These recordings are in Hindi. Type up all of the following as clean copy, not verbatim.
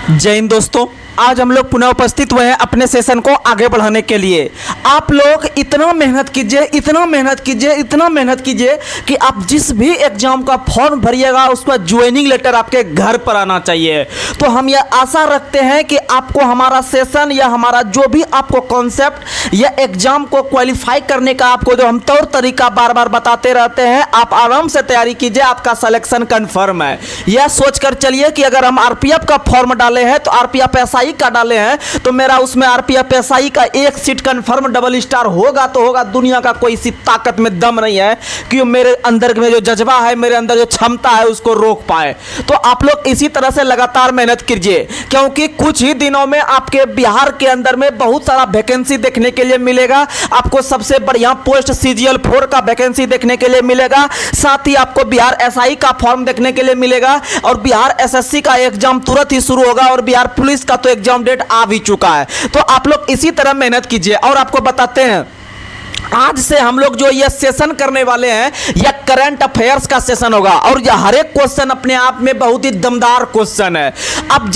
जय हिंद दोस्तों, आज हम लोग पुनः उपस्थित हुए हैं अपने सेशन को आगे बढ़ाने के लिए। आप लोग इतना मेहनत कीजिए, इतना मेहनत कीजिए, इतना मेहनत कीजिए कि आप जिस भी एग्जाम का फॉर्म भरिएगा उसका ज्वाइनिंग लेटर आपके घर पर आना चाहिए। तो हम यह आशा रखते हैं कि आपको हमारा सेशन या हमारा जो भी आपको कॉन्सेप्ट या एग्जाम को क्वालिफाई करने का आपको जो हम तौर तरीका बार बार बताते रहते हैं, आप आराम से तैयारी कीजिए, आपका सिलेक्शन कन्फर्म है। यह सोचकर चलिए कि अगर हम आरपीएफ का फॉर्म डाले हैं तो आरपीएफ एसआई का डाले हैं तो मेरा उसमें आरपीएफ एसआई का एक सीट कंफर्म डबल स्टार होगा तो होगा। दुनिया का कोई सी ताकत में दम नहीं है कि मेरे अंदर में जो जज्बा है, मेरे अंदर जो क्षमता है उसको रोक पाए। तो आप लोग इसी तरह से लगातार मेहनत कीजिए, क्योंकि कुछ ही दिनों में आपके बिहार के अंदर में बहुत सारा वैकेंसी देखने के लिए मिलेगा। आपको सबसे बढ़िया पोस्ट सीजीएल 4 का वैकेंसी देखने के लिए मिलेगा, साथ ही आपको बिहार एसआई का फॉर्म देखने के लिए मिलेगा और बिहार एसएससी का एग्जाम तुरंत ही शुरू होगा और बिहार पुलिस का तो एग्जाम डेट आ भी चुका है। तो आप लोग इसी तरह मेहनत कीजिए। और आपको बताते हैं, आज से हम लोग जो ये सेशन करने वाले हैं यह करंट अफेयर्स का सेशन होगा और यह हर एक क्वेश्चन अपने आप में बहुत ही दमदार क्वेश्चन है। आप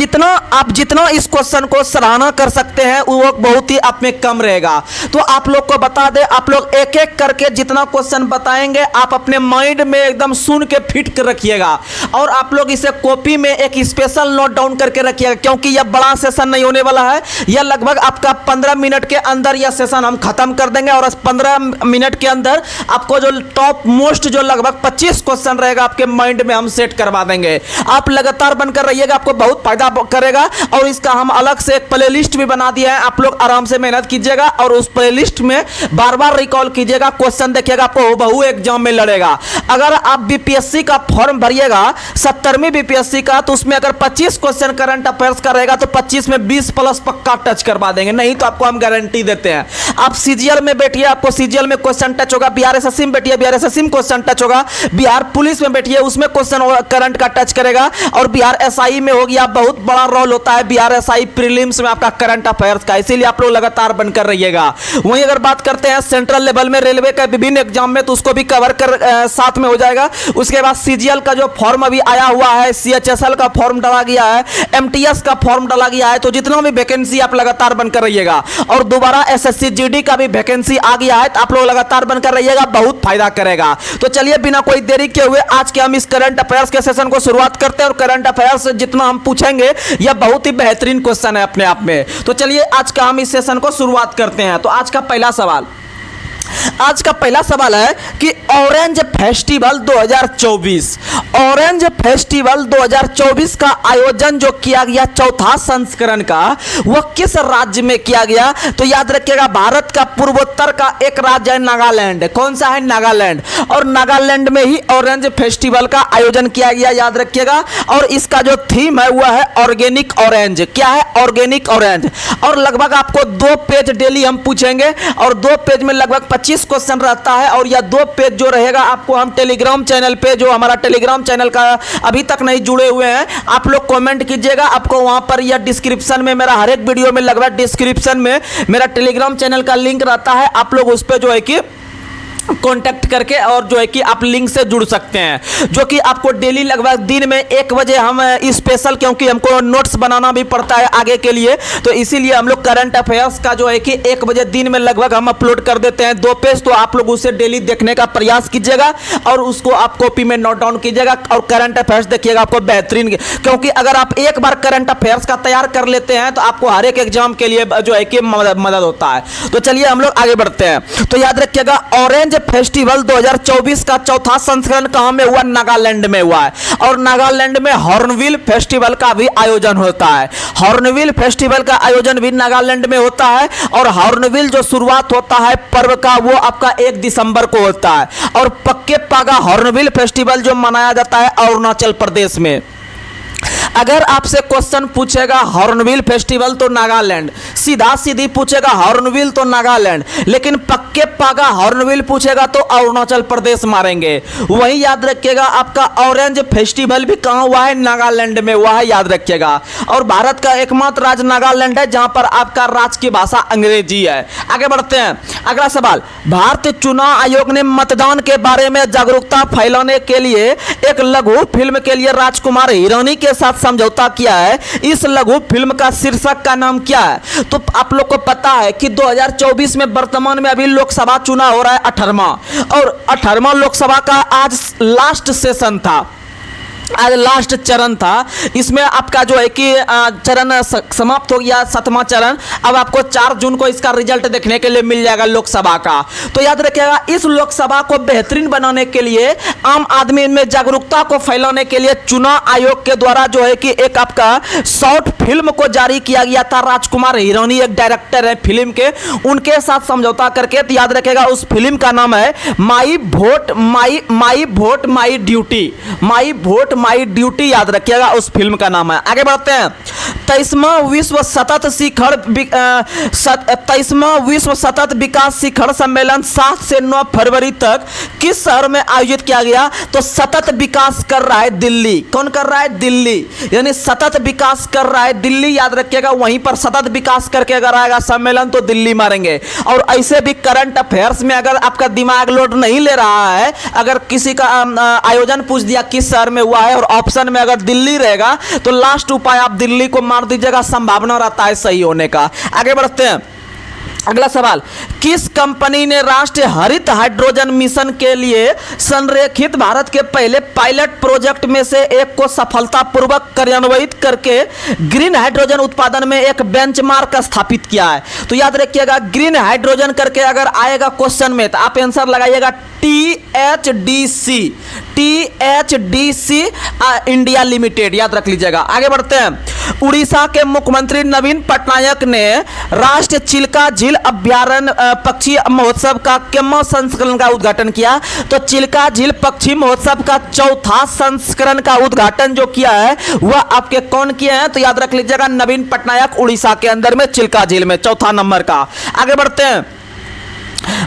जितना इस क्वेश्चन को सराहना कर सकते हैं वो बहुत ही आप में कम रहेगा। तो आप लोग को बता दें, आप लोग एक एक करके जितना क्वेश्चन बताएंगे आप अपने माइंड में एकदम सुन के फिट कर रखिएगा और आप लोग इसे कॉपी में एक स्पेशल नोट डाउन करके रखिएगा, क्योंकि यह बड़ा सेशन नहीं होने वाला है। यह लगभग आपका 15 मिनट के अंदर यह सेशन हम खत्म कर देंगे और 15 मिनट के अंदर आपको जो टॉप मोस्ट जो लगभग 25 क्वेश्चन रहेगा आपके माइंड में हम सेट करवा देंगे। आप लगातार बनकर रहिएगा, आपको बहुत फायदा करेगा। और इसका हम अलग से एक प्लेलिस्ट भी बना दिया है, आप लोग आराम से मेहनत कीजिएगा और उस प्लेलिस्ट में बार बार रिकॉल कीजिएगा, क्वेश्चन देखिएगा, आपको बहु एग्जाम में लड़ेगा। अगर आप बीपीएससी का फॉर्म भरिएगा 70वीं बीपीएससी का, तो उसमें अगर 25 क्वेश्चन करंट अफेयर्स का रहेगा तो 25 में 20 प्लस पक्का टच करवा देंगे, नहीं तो आपको हम गारंटी देते हैं। आप सीजीएल में बैठिए, आपको सीजीएल में क्वेश्चन टच होगा, बिहार एसएससी में बैठिए, बिहार एसएससी में क्वेश्चन टच होगा, बिहार पुलिस में बैठिए, उसमें क्वेश्चन करंट का टच करेगा और बिहार एसआई में हो गया, बहुत बड़ा रोल होता है बिहार एसआई प्रीलिम्स में आपका करंट अफेयर्स का, इसीलिए आप लोग लगातार बनकर रहिएगा। वहीं अगर बात करते हैं सेंट्रल लेवल में रेलवे का विभिन्न एग्जाम में, तो उसको भी कवर कर साथ में हो जाएगा। उसके बाद सीजीएल का जो फॉर्म अभी आया हुआ है, सीएचएसएल का फॉर्म डाला गया है, एमटीएस का फॉर्म डाला गया है, तो जितना भी वैकेंसी आप लगातार बनकर रहिएगा। और दोबारा एसएससी जीडी का भी वैकेंसी आ गया है, तो आप लोग लगातार बनकर रहिएगा, बहुत फायदा करेगा। तो चलिए बिना कोई देरी के हुए आज के हम इस करंट अफेयर्स के सेशन को शुरुआत करते हैं और करंट अफेयर्स जितना हम पूछेंगे यह बहुत ही बेहतरीन क्वेश्चन है अपने आप में। तो चलिए आज का हम इस सेशन को शुरुआत करते हैं। तो आज का पहला सवाल है कि ऑरेंज फेस्टिवल 2024, ऑरेंज फेस्टिवल 2024 का आयोजन जो किया गया चौथा संस्करण का, वह किस राज्य में किया गया? तो याद रखिएगा, भारत का पूर्वोत्तर का एक राज्य है नागालैंड। कौन सा है? नागालैंड। और नागालैंड में ही ऑरेंज फेस्टिवल का आयोजन किया गया, याद रखिएगा। और इसका जो थीम है वह है ऑर्गेनिक ऑरेंज। क्या है? Organic orange. और लगभग आपको 2 पेज डेली हम पूछेंगे और 2 पेज में लगभग 25 क्वेश्चन रहता है। और यह 2 पेज जो रहेगा आपको हम टेलीग्राम चैनल पे, जो हमारा टेलीग्राम चैनल का अभी तक नहीं जुड़े हुए हैं, आप लोग कमेंट कीजिएगा, आपको वहां पर या डिस्क्रिप्शन में मेरा हर एक वीडियो में लगभग डिस्क्रिप्शन में मेरा टेलीग्राम चैनल का लिंक रहता है। आप लोग उस पर जो है कि कॉन्टैक्ट करके और जो है कि आप लिंक से जुड़ सकते हैं, जो कि आपको डेली लगभग दिन में 1 बजे हम स्पेशल, क्योंकि हमको नोट्स बनाना भी पड़ता है आगे के लिए, तो इसीलिए हम लोग करंट अफेयर्स का जो है कि 1 बजे दिन में लगभग हम अपलोड कर देते हैं 2 पेज। तो आप लोग उसे डेली देखने का प्रयास कीजिएगा और उसको आप कॉपी में नोट डाउन कीजिएगा और करंट अफेयर्स देखिएगा, आपको बेहतरीन, क्योंकि अगर आप एक बार करंट अफेयर्स का तैयार कर लेते हैं तो आपको हर एक एग्जाम के लिए जो है कि मदद होता है। तो चलिए हम लोग आगे बढ़ते हैं। तो याद रखिएगा, ऑरेंज फेस्टिवल 2024 का चौथा संस्करण कहां में हुआ? नागालैंड में हुआ है। और नागालैंड में हॉर्नबिल फेस्टिवल का भी आयोजन होता है। हॉर्नबिल फेस्टिवल का आयोजन भी नागालैंड में होता है। और हॉर्नबिल जो शुरुआत होता है पर्व का, वो आपका 1 दिसंबर को होता है। और पक्के पागा हॉर्नबिल फेस्टिवल जो मनाया जाता है अरुणाचल प्रदेश में। अगर आपसे क्वेश्चन पूछेगा हॉर्नबिल फेस्टिवल तो नागालैंड, सीधा सीधी पूछेगा हॉर्नबिल तो नागालैंड, लेकिन पक्के आके पागा हॉर्नबिल पूछेगा तो अरुणाचल प्रदेश मारेंगे। वहीं याद रखिएगा आपका ऑरेंज फेस्टिवल भी कहाँ हुआ है, नागालैंड में हुआ है, याद रखिएगा। और भारत का एकमात्र राज्य नागालैंड है जहां पर आपका राज्य की भाषा अंग्रेजी है। आगे बढ़ते हैं, अगला सवाल। भारतीय चुनाव आयोग ने मतदान के बारे में जागरूकता फैलाने के लिए एक लघु फिल्म के लिए राजकुमार हिरानी के साथ समझौता किया है। इस लघु फिल्म का शीर्षक का नाम क्या है? तो आप लोग को पता है कि 2024 में वर्तमान में अभी लोकसभा चुनाव हो रहा है 18वां, और 18वां लोकसभा का आज लास्ट सेशन था, आज लास्ट चरण था। इसमें आपका जो है कि चरण समाप्त हो गया, 7वां चरण। अब आपको 4 जून को इसका रिजल्ट देखने के लिए मिल जाएगा लोकसभा का। तो याद रखिएगा, इस लोकसभा को बेहतरीन बनाने के लिए, आम आदमी में जागरूकता को फैलाने के लिए चुनाव आयोग के द्वारा जो है कि एक आपका शॉर्ट फिल्म को जारी किया गया था। राजकुमार हिरानी एक डायरेक्टर है फिल्म के, उनके साथ समझौता करके। तो याद रखिएगा उस फिल्म का नाम है माई vote my duty, my vote my duty, याद रखिएगा उस फिल्म का नाम है। आगे बढ़ते हैं। 23वां विश्व सतत विकास शिखर सम्मेलन 7 से 9 फरवरी तक किस शहर में आयोजित किया गया? तो सतत विकास कर रहा है दिल्ली। कौन कर रहा है? दिल्ली, यानी सतत विकास कर रहा है दिल्ली, याद रखिएगा। वहीं पर सतत विकास करके अगर आएगा सम्मेलन तो दिल्ली मारेंगे। और ऐसे भी करंट अफेयर्स में अगर आपका दिमाग लोड नहीं ले रहा है, अगर किसी का आयोजन पूछ दिया किस शहर में हुआ है और ऑप्शन में अगर दिल्ली रहेगा तो लास्ट उपाय आप दिल्ली को मार दीजिएगा, संभावना रहता है सही होने का। आगे बढ़ते हैं, अगला सवाल। किस कंपनी ने राष्ट्रीय हरित हाइड्रोजन मिशन के लिए संरेखित भारत के पहले पायलट प्रोजेक्ट में से एक को सफलतापूर्वक कार्यान्वित करके ग्रीन हाइड्रोजन उत्पादन में एक बेंचमार्क स्थापित किया है? तो याद रखिएगा, ग्रीन हाइड्रोजन करके अगर आएगा क्वेश्चन में तो आप आंसर लगाइएगा THDC इंडिया लिमिटेड, याद रख लीजिएगा। आगे बढ़ते हैं। उड़ीसा के मुख्यमंत्री नवीन पटनायक ने राष्ट्रीय चिल्का झील अभ्यारण्य पक्षी महोत्सव का कितवां संस्करण का उद्घाटन किया? तो चिल्का झील पक्षी महोत्सव का 4था संस्करण का उद्घाटन जो किया है वह आपके कौन किए हैं? तो याद रख लीजिएगा नवीन पटनायक, उड़ीसा के अंदर में चिल्का झील में 4था नंबर का। आगे बढ़ते हैं।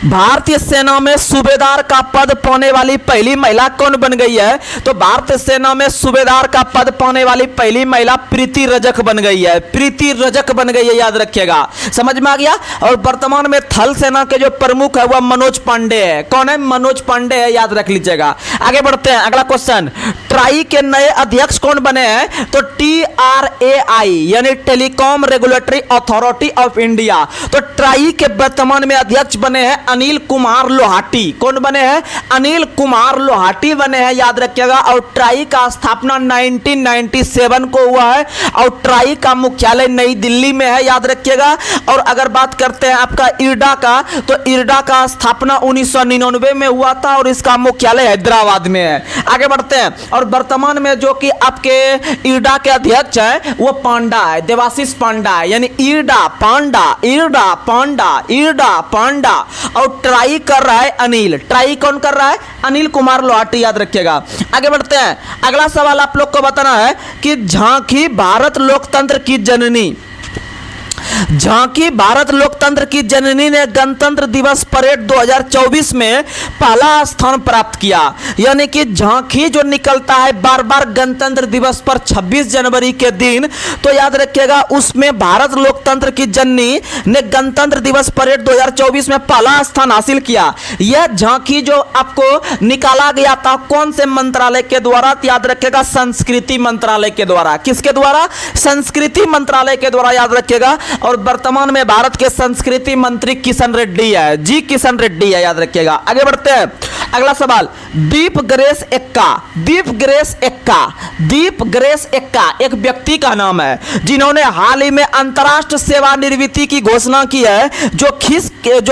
भारतीय सेना में सूबेदार का पद पाने वाली पहली महिला कौन बन गई है? तो भारतीय सेना में सूबेदार का पद पाने वाली पहली महिला प्रीति रजक बन गई है, प्रीति रजक बन गई है, याद रखिएगा। समझ में आ गया। और वर्तमान में थल सेना के जो प्रमुख है वह मनोज पांडे है। कौन है? मनोज पांडे है, याद रख लीजिएगा। आगे बढ़ते हैं, अगला क्वेश्चन। ट्राई के नए अध्यक्ष कौन बने हैं? तो TRAI यानी telecom regulatory authority of India. तो ट्राई के वर्तमान में अध्यक्ष बने हैं अनिल कुमार लोहाटी। कौन बने हैं? अनिल कुमार लोहाटी बने हैं, याद रखिएगा। और ट्राई का स्थापना 1997 को हुआ है और ट्राई का मुख्यालय नई दिल्ली में है, याद रखिएगा। और अगर बात करते हैं आपका इरडा का, तो इरडा का स्थापना 1999 में हुआ था और इसका मुख्यालय हैदराबाद में है। आगे बढ़ते हैं। और वर्तमान में जो कि आपके इरडा के अध्यक्ष हैं वो पांडा है, देवाशीष पांडा है, यानी इरडा पांडा। और ट्राई कर रहा है अनिल। ट्राई कौन कर रहा है? अनिल कुमार लोहाटी, याद रखिएगा। आगे बढ़ते हैं। अगला सवाल आप लोग को बताना है कि झांकी भारत लोकतंत्र की जननी, झांकी भारत लोकतंत्र की जननी ने गणतंत्र दिवस परेड 2024 में पहला स्थान प्राप्त किया। यानी कि झांकी जो निकलता है बार बार गणतंत्र दिवस पर 26 जनवरी के दिन, तो याद रखिएगा उसमें भारत लोकतंत्र की जननी ने गणतंत्र दिवस परेड 2024 में पहला स्थान हासिल किया। यह झांकी जो आपको निकाला गया था कौन से मंत्रालय के द्वारा? याद रखिएगा संस्कृति मंत्रालय के द्वारा। किसके द्वारा? संस्कृति मंत्रालय के द्वारा, याद रखिएगा। और वर्तमान में भारत के संस्कृति मंत्री किशन रेड्डी है, जी किशन रेड्डी है, याद रखिएगा। आगे बढ़ते हैं। अगला सवाल। दीप ग्रेस एक्का एक व्यक्ति का नाम है जिन्होंने हाल ही में अंतरराष्ट्रीय सेवानिवृत्ति की घोषणा की है, जो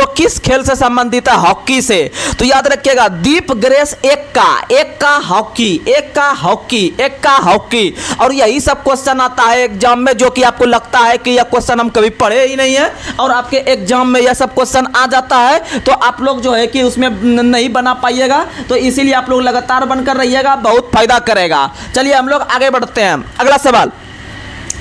किस खेल से संबंधित है? हॉकी से। तो याद रखिएगा दीप ग्रेस एक्का हॉकी। और यही सब क्वेश्चन आता है एग्जाम में, जो कि आपको लगता है कि यह क्वेश्चन हम कभी पढ़े ही नहीं है और आपके एग्जाम में यह सब क्वेश्चन आ जाता है, तो आप लोग जो है कि उसमें नहीं बना पाइएगा। तो इसीलिए आप लोग लगातार बनकर रहिएगा, बहुत फायदा करेगा। चलिए हम लोग आगे बढ़ते हैं। अगला सवाल।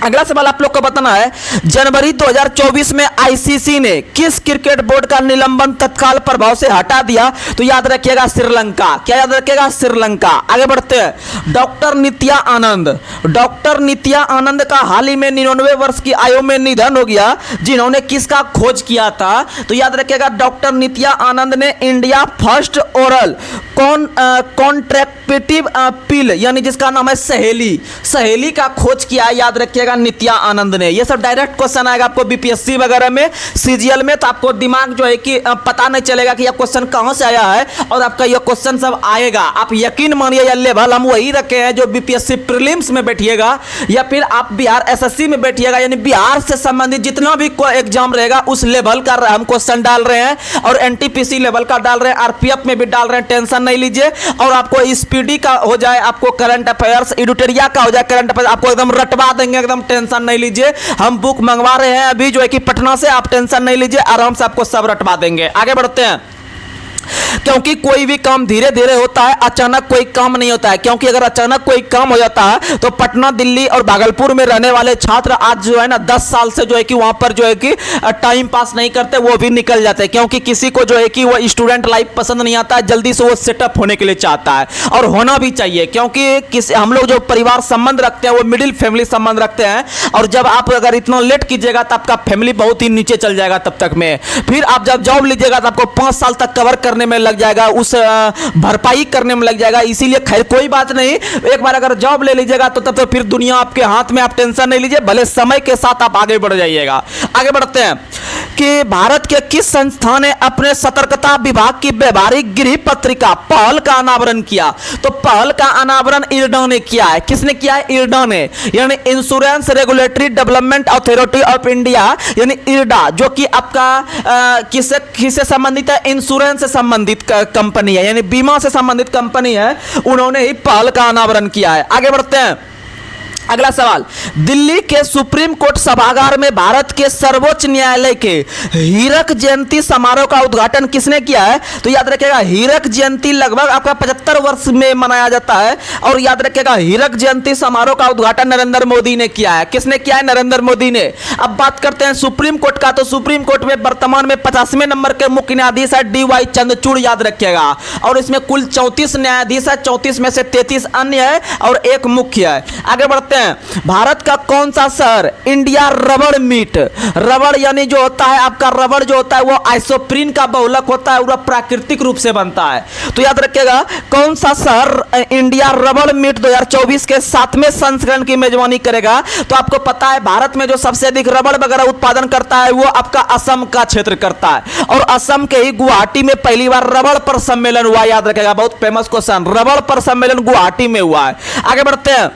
अगला सवाल आप लोग को बताना है, जनवरी 2024 में आईसीसी ने किस क्रिकेट बोर्ड का निलंबन तत्काल प्रभाव से हटा दिया? तो याद रखिएगा श्रीलंका। क्या याद रखिएगा? श्रीलंका। आगे बढ़ते हैं, डॉक्टर नित्या आनंद। डॉक्टर नित्या आनंद का हाल ही में 99 वर्ष की आयु में निधन हो गया, जिन्होंने किसका खोज किया था? तो याद रखिएगा डॉक्टर नित्या आनंद ने इंडिया फर्स्ट ओरल कॉन्ट्रैक्टिव पिल, यानी जिसका नाम है सहेली का खोज किया है। याद रखिएगा नित्या आनंद ने। ये सब डायरेक्ट क्वेश्चन आएगा आपको बीपीएससी वगैरह में, सीजीएल में, तो आपको दिमाग जो है कि पता नहीं चलेगा कि यह क्वेश्चन कहां से आया है और आपका यह क्वेश्चन सब आएगा। आप यकीन मानिए यह लेवल हम वही रखे हैं जो बीपीएससी प्रीलिम्स में बैठिएगा या फिर आप बिहार एसएससी में बैठिएगा, यानी बिहार से संबंधित जितना भी एग्जाम रहेगा उस लेवल का हम क्वेश्चन डाल रहे हैं और एनटीपीसी लेवल का डाल रहे हैं, आरपीएफ में भी डाल रहे हैं, टेंशन नहीं लीजिए। और आपको स्पीडी का हो जाए, आपको करंट अफेयर्स, एडिटोरिया का हो जाए करंट अफेयर्स, आपको एकदम रटवा देंगे, एकदम टेंशन नहीं लीजिए। हम बुक मंगवा रहे हैं अभी जो है कि पटना से, आप टेंशन नहीं लीजिए, आराम से आपको सब रटवा देंगे। आगे बढ़ते हैं, क्योंकि कोई भी काम धीरे धीरे होता है, अचानक कोई काम नहीं होता है। क्योंकि अगर अचानक कोई काम हो जाता है तो पटना, दिल्ली और भागलपुर में रहने वाले छात्र आज जो है ना 10 साल से जो है कि वहां पर जो है कि टाइम पास नहीं करते, वो भी निकल जाते हैं। क्योंकि किसी को जो है कि वो स्टूडेंट लाइफ पसंद नहीं आता है, जल्दी से वो सेटअप होने के लिए चाहता है और होना भी चाहिए। क्योंकि हम लोग जो परिवार संबंध रखते हैं वो मिडिल फैमिली संबंध रखते हैं, और जब आप अगर इतना लेट कीजिएगा तो आपका फैमिली बहुत ही नीचे चल जाएगा तब तक में। फिर आप जब जॉब लीजिएगा तो आपको 5 साल तक कवर करने में लग जाएगा, उस भरपाई करने में लग जाएगा। इसीलिए खैर कोई बात नहीं, एक बार अगर जॉब ले लीजिएगा तो तब तो फिर दुनिया आपके हाथ में, आप टेंशन नहीं लीजिए, भले समय के साथ आप आगे बढ़ जाइएगा। आगे बढ़ते हैं कि भारत के किस संस्था ने अपने सतर्कता विभाग की व्यवहारिक गृह पत्रिका पहल का अनावरण किया? तो पहल का अनावरण इरडा ने किया है। किसने किया है? इरडा ने, यानी insurance regulatory development authority of India, यानी इरडा, जो कि आपका किससे संबंधित है? इंश्योरेंस से संबंधित कंपनी है, यानी बीमा से संबंधित कंपनी है, उन्होंने ही पहल का अनावरण किया है। आगे बढ़ते हैं, अगला सवाल, दिल्ली के सुप्रीम कोर्ट सभागार में भारत के सर्वोच्च न्यायालय के हीरक जयंती समारोह का उद्घाटन किसने किया है? तो याद रखिएगा हीरक जयंती लगभग आपका 75 वर्ष में मनाया जाता है, और याद रखिएगा हीरक जयंती समारोह का उद्घाटन नरेंद्र मोदी ने किया है। किसने किया है? नरेंद्र मोदी ने। अब बात करते हैं सुप्रीम कोर्ट का, तो सुप्रीम कोर्ट में वर्तमान में 50वें नंबर के मुख्य न्यायाधीश है DY चंद्रचूड़, याद रखिएगा, और इसमें कुल 34 न्यायाधीश है, 34 में से 33 अन्य है और एक मुख्य है। आगे बढ़ते हैं, भारत का कौन सा शहर इंडिया रबड़ मीट, रबड़ यानी जो होता है आपका रबड़ जो होता है वो आइसोप्रीन का बहुलक होता है, वो प्राकृतिक रूप से बनता है। तो याद रखिएगा कौन सा शहर इंडिया रबड़ मीट 2024 के 7वें संस्करण की मेजबानी करेगा? तो आपको पता है भारत में जो सबसे अधिक रबड़ वगैरह उत्पादन करता है वो आपका असम का क्षेत्र करता है, और असम के ही गुवाहाटी में पहली बार रबड़ पर सम्मेलन हुआ। याद रखिएगा, बहुत फेमस क्वेश्चन, रबड़ पर सम्मेलन गुवाहाटी में हुआ है। आगे बढ़ते हैं,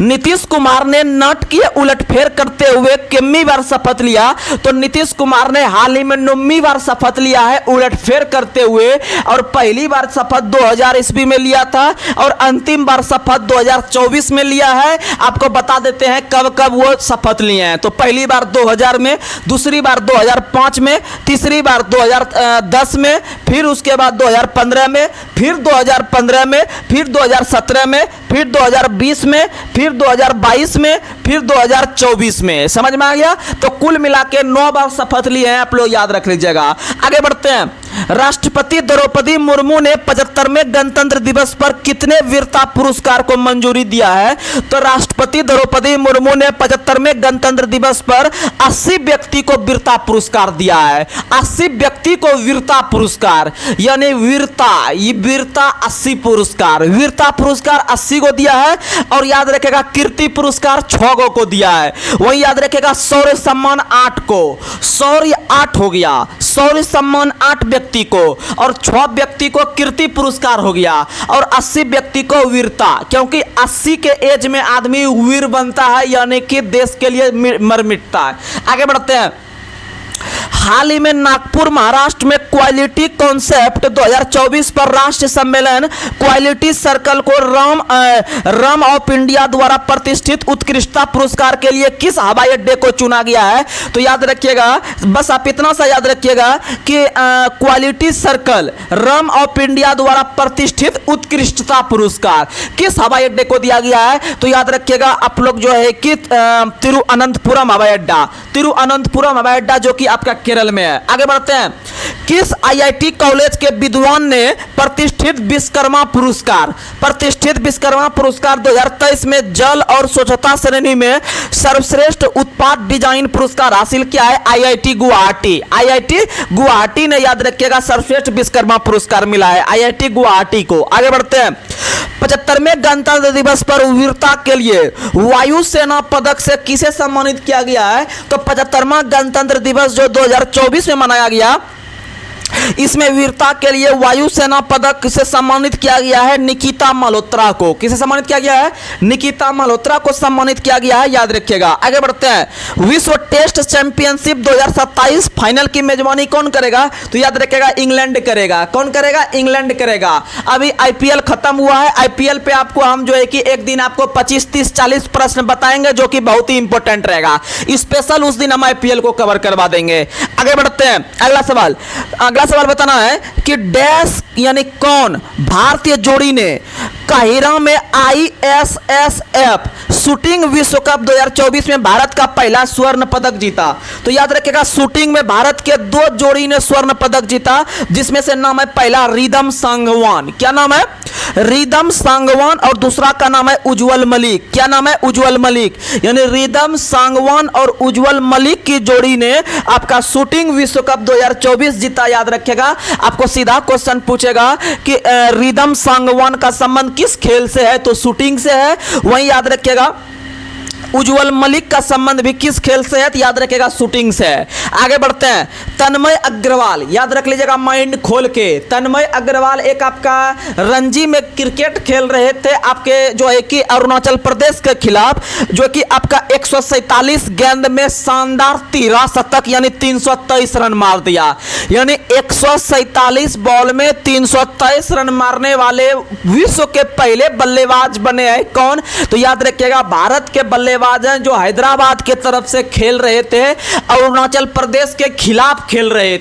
नीतीश कुमार ने नट की उलटफेर करते हुए कितनी बार शपथ लिया? तो नीतीश कुमार ने हाल ही में 9वीं बार शपथ लिया है उलटफेर करते हुए, और पहली बार शपथ 2000 ईस्वी में लिया था और अंतिम बार शपथ 2024 में लिया है। आपको बता देते हैं कब कब वो शपथ लिए हैं। तो पहली बार 2000 में, दूसरी बार 2005 में, तीसरी बार 2010 में, फिर उसके बाद 2015 में, फिर 2015 में, फिर 2017 में, फिर 2020 में, फिर 2022 में, फिर 2024 में। समझ में आ गया? तो कुल मिला के 9 बार शपथ लिए हैं, आप लोग याद रख लीजिएगा। आगे बढ़ते हैं, राष्ट्रपति द्रौपदी मुर्मू ने 75वें गणतंत्र दिवस पर कितने वीरता पुरस्कार को मंजूरी दिया है? तो राष्ट्रपति द्रौपदी मुर्मू ने 75वें गणतंत्र दिवस पर 80 व्यक्ति को वीरता पुरस्कार दिया है। 80 व्यक्ति को वीरता पुरस्कार, यानी वीरता, ये वीरता 80 पुरस्कार, वीरता पुरस्कार 80 को दिया है, और याद रखेगा कीर्ति पुरस्कार 6 को दिया है। वही याद रखेगा शौर्य सम्मान 8 को, शौर्य 8 हो गया, शौर्य सम्मान 8 व्यक्ति को, और 6 व्यक्ति को कीर्ति पुरस्कार हो गया, और 80 व्यक्ति को वीरता, क्योंकि 80 के एज में आदमी वीर बनता है, यानी कि देश के लिए मर मिटता है। आगे बढ़ते हैं, हाल ही में नागपुर महाराष्ट्र में क्वालिटी कॉन्सेप्ट 2024 पर राष्ट्रीय सम्मेलन क्वालिटी सर्कल को रम ऑफ इंडिया द्वारा प्रतिष्ठित उत्कृष्टता पुरस्कार के लिए किस हवाई अड्डे को चुना गया है? तो याद रखिएगा, बस आप इतना सा याद रखिएगा कि quality circle rum of India द्वारा प्रतिष्ठित उत्कृष्टता पुरस्कार किस हवाई अड्डे को दिया गया है? तो याद रखिएगा आप लोग जो है कि तिरुअनंतपुरम हवाई अड्डा, तिरुअनंतपुरम हवाई अड्डा जो कि आपका केरल में है। आगे बढ़ते हैं। किस आईआईटी कॉलेज के विद्वान ने प्रतिष्ठित विश्वकर्मा पुरस्कार 2023 में जल और स्वच्छता श्रेणी में सर्वश्रेष्ठ उत्पाद डिजाइन पुरस्कार हासिल किया है? आईआईटी गुवाहाटी ने याद रखिएगा सर्वश्रेष्ठ विश्वकर्मा पुरस्कार मिला है आईआईटी गुवाहाटी को। आगे बढ़ते हैं। 75वें गणतंत्र दिवस पर वीरता के लिए वायुसेना पदक से किसे सम्मानित किया गया है? तो 75वां गणतंत्र दिवस जो 2024 में मनाया गया, इसमें वीरता के लिए वायुसेना पदक से सम्मानित किया गया है निकिता मल्होत्रा को। किसे सम्मानित किया गया है? निकिता मल्होत्रा को सम्मानित किया गया है, याद रखिएगा। आगे बढ़ते हैं। विश्व टेस्ट चैंपियनशिप 2027 फाइनल की मेजबानी कौन करेगा? तो याद रखिएगा इंग्लैंड करेगा। कौन करेगा? इंग्लैंड करेगा। अभी आईपीएल खत्म हुआ है, आईपीएल पे आपको हम जो है कि एक दिन आपको 25, 30, 40 प्रश्न बताएंगे जो कि बहुत ही इंपॉर्टेंट रहेगा। स्पेशल उस दिन हम आईपीएल को कवर करवा देंगे। आगे बढ़ते हैं। अगला सवाल बताना है कि डैश यानी कौन भारतीय जोड़ी ने काहिरा में आईएसएसएफ शूटिंग विश्व कप 2024 में भारत का पहला स्वर्ण पदक जीता? तो याद रखिएगा शूटिंग में भारत के 2 जोड़ी ने स्वर्ण पदक जीता, जिसमें से नाम है पहला रिदम सांगवान। क्या नाम है? रिदम सांगवान। और दूसरा का नाम है उज्जवल मलिक। क्या नाम है? उज्जवल मलिक। यानी रिदम सांगवान और उज्जवल मलिक की जोड़ी ने आपका शूटिंग विश्व कप 2024 जीता। याद रखिएगा, आपको सीधा क्वेश्चन पूछेगा कि रिदम सांगवान का संबंध किस खेल से है? तो शूटिंग से है। वहीं याद रखिएगा उज्जवल मलिक का संबंध भी किस खेल से है? तो याद रखिएगा शूटिंग से है। आगे बढ़ते हैं। तन्मय अग्रवाल, याद रख लीजिएगा माइंड खोल के। तन्मय अग्रवाल एक आपका रणजी में क्रिकेट खेल रहे थे आपके जो है कि अरुणाचल प्रदेश के खिलाफ, जो कि आपका 147 गेंद में शानदार 13 शतक यानी 323 रन मार दिया। यानी 147 बॉल में 323 रन मारने वाले विश्व के पहले बल्लेबाज बने हैं। कौन? तो याद रखिएगा भारत के बल्लेबाज हैं जो हैदराबाद के तरफ से खेल रहे थे, अरुणाचल प्रदेश के खिलाफ खेल रहे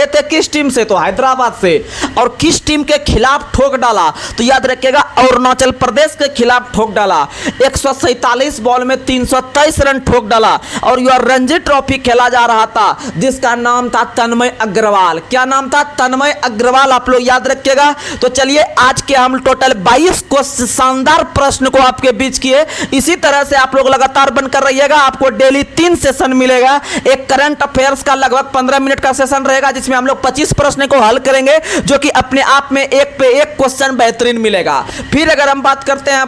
थे किस टीम से? तो हैदराबाद से। और किस टीम के खिलाफ ठोक डाला? तो याद रखिएगा अरुणाचल प्रदेश के खिलाफ ठोक डाला। 147 बॉल में 323 रन ठोक डाला। और यह रणजी ट्रॉफी खेला जा रहा था जिसका नाम था तन्मय अग्रवाल। क्या नाम था? तन्मय अग्रवाल। आप लोग याद रखिएगा। तो चलिए आज के हम टोटल 22 को शानदार प्रश्न को आपके बीच किए। इसी तरह से आप लोग लगातार बनकर रहिएगा। आपको डेली 3 सेशन मिलेगा। एक करंट अफेयर्स का लगभग 15 मिनट का सेशन रहेगा जिसमें हम लोग 25 प्रश्न को हल करेंगे, जो कि अपने आप में एक पे एक क्वेश्चन बेहतरीन मिलेगा। फिर अगर हम बात करते हैं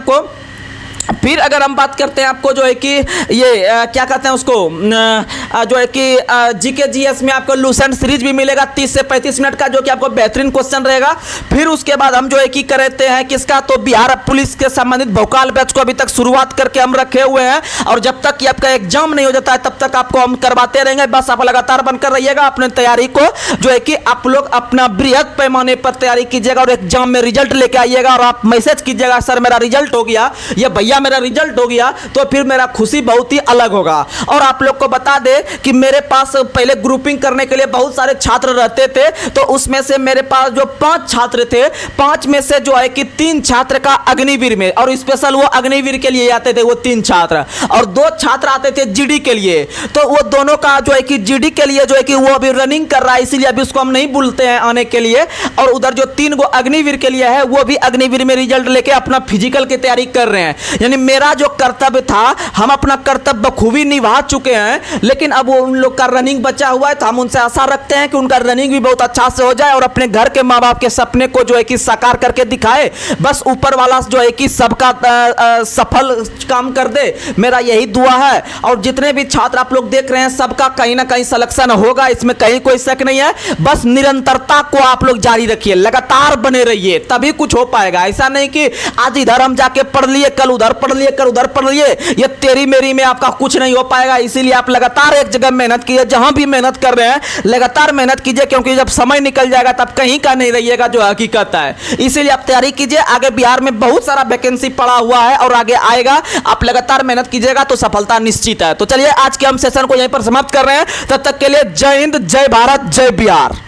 आपको जो है कि ये क्या कहते हैं उसको जो है कि जीके जीएस में आपको लूसेंट सीरीज भी मिलेगा 30 से 35 मिनट का, जो कि आपको बेहतरीन क्वेश्चन रहेगा। फिर उसके बाद हम जो है कि करते हैं किसका? तो बिहार पुलिस के संबंधित भोकाल बैच को अभी तक शुरुआत करके हम रखे हुए हैं, और जब तक कि आपका एग्जाम नहीं हो जाता है तब तक आपको हम करवाते रहेंगे। बस आप लगातार बनकर रहिएगा। अपने तैयारी को जो है कि आप लोग अपना बृहद पैमाने पर तैयारी कीजिएगा और एग्जाम में रिजल्ट लेके आइएगा। और आप मैसेज कीजिएगा सर मेरा रिजल्ट हो गया, या भैया मेरा रिजल्ट हो गया, तो फिर मेरा खुशी बहुत ही अलग होगा। और आप लोग को बता दे कि मेरे पास पहले ग्रुपिंग करने के लिए बहुत सारे छात्र रहते थे, तो उसमें से मेरे पास जो 5 छात्र थे, 5 में से जो है कि 3 छात्र का अग्निवीर में, और स्पेशल वो अग्निवीर के लिए आते थे वो 3 छात्र, और 2 छात्र आते थे जीडी के लिए। तो वो दोनों का जो है कि जीडी के लिए जो है कि वो अभी रनिंग कर रहा है, इसीलिए अभी उसको हम नहीं बोलते हैं आने के लिए। और उधर जो 3 गो अग्निवीर के लिए है वो भी अग्निवीर में रिजल्ट लेके अपना फिजिकल की तैयारी कर रहे हैं। यानी मेरा जो कर्तव्य था हम अपना कर्तव्य बखूबी निभा चुके हैं, लेकिन अब वो उन लोग का रनिंग बचा हुआ है, तो हम उनसे आशा रखते हैं कि उनका रनिंग भी बहुत अच्छा से हो जाए और अपने घर के माँ बाप के सपने को जो है कि साकार करके दिखाए। बस ऊपर वाला जो है कि सबका सफल काम कर दे, मेरा यही दुआ है। और जितने भी छात्र आप लोग देख रहे हैं सबका कहीं ना कहीं सिलेक्शन होगा, इसमें कहीं कोई शक नहीं है। बस निरंतरता को आप लोग जारी रखिए, लगातार बने रहिए, तभी कुछ हो पाएगा। ऐसा नहीं कि आज इधर हम जाके पढ़ लिए कल उधर उधर पढ़ लिए, कर उधर पढ़ लिए, ये तेरी मेरी में आपका कुछ नहीं हो पाएगा। इसीलिए आप लगातार एक जगह मेहनत कीजिए, जहां भी मेहनत कर रहे हैं लगातार मेहनत कीजिए, क्योंकि जब समय निकल जाएगा तब कहीं का नहीं रहिएगा, जो हकीकत है। इसीलिए आप तैयारी कीजिए, आगे बिहार में बहुत सारा वैकेंसी पड़ा हुआ है और आगे आएगा। आप लगातार मेहनत कीजिएगा तो सफलता निश्चित है। तो चलिए आज के हम सेशन को यहीं पर समाप्त कर रहे हैं। तब तक के लिए जय हिंद, जय भारत, जय बिहार।